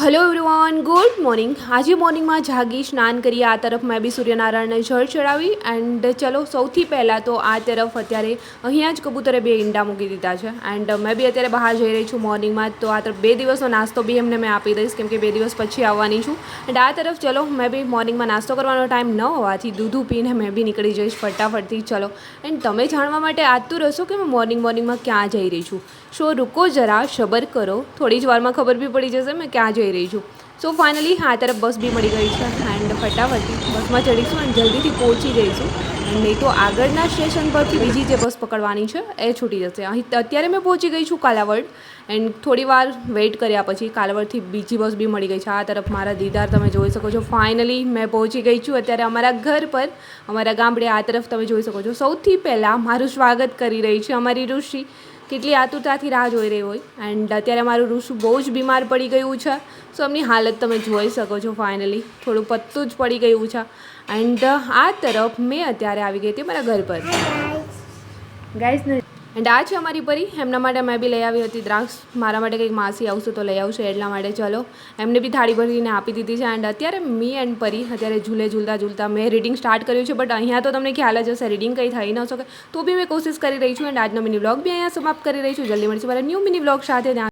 Hello everyone good morning. आज morning में जागी स्नान करिए आ तरफ मैं भी सूर्यनारायण ने जल चढ़ावी एंड चलो सौथी पहला तो आ तरफ अत्यारे अहींया ज कबूतरे बे ईंडा मूकी दीधा है एंड मैं भी अत्यारे बहार जई रही छूँ मॉर्निंग में। तो आ तरफ 2 दिवसनो नास्तो भी एमने मैं आपी दईश केम के 2 दिवस पछी आववानी छूँ एंड आ तरफ चलो मैं भी मॉर्निंग में नास्तो करवानो टाइम न होवाथी दूध पीने मैं भी निकली जईश फटाफटथी। चलो एंड तमे जाणवा माटे आतुर हशो कि मैं मॉर्निंग में क्या जई रही छूँ। सो रुको जरा सबर करो, थोड़ी ज वारमां खबर भी पड़ी जशे मैं क्या जई रही छूँ। सो फाइनली हाँ तरफ बस भी मળી गई है एंड फटाफट बस में चढ़ीशू एंड जल्दी पहुँची जईशू एंड नहीं तो आगळना स्टेशन पर बीजी जे बस पकड़वानी है ए छूटी जशे। अहीं अत्यारे मैं पहुँची गई छूँ कालावड एंड थोड़ी वार वेट कर्या पछी कालावडथी बीजी बस भी मળી गई है। आ तरफ मारा दीदार तमे जोई शको छो। फाइनली मैं पहुँची गई छूँ अत्यारे अमारा घर पर, अमारा गामडे। आ तरफ तमे जोई शको छो सौथी पहला मारुं स्वागत करी रही छे अमारी ऋषि। કેટલી આતુરતાથી રાહ જોઈ રહી હોય એન્ડ અત્યારે મારું ઋષુ બહુ જ બીમાર પડી ગયું છે। સો એમની હાલત તમે જોઈ શકો છો। ફાઇનલી થોડું પત્તું જ પડી ગયું છે એન્ડ આ તરફ મેં અત્યારે આવી ગઈ હતી મારા ઘર પર ગાઈસ એન્ડ આ છે અમારી પરી। એમના માટે મેં બી લઈ આવી હતી દ્રાક્ષ, મારા માટે કંઈક માસી આવશે તો લઈ આવશે એટલા માટે ચલો એમને બી થાળી ભરીને આપી દીધી છે। એન્ડ અત્યારે મી એન્ડ પરી અત્યારે ઝૂલે ઝૂલતા ઝૂલતા મેં રીડિંગ સ્ટાર્ટ કર્યું છે બટ અહીંયા તો તમને ખ્યાલ જ હશે રીડિંગ કંઈ થઈ ન શકે તો બી મેં કોશિશ કરી રહી છું એન્ડ આજનો મિની વ્લોગ બી અહીંયા સમાપ્ત કરી રહી છું। જલ્દી મળીશું મારા ન્યૂ મિની વ્લોગ સાથે।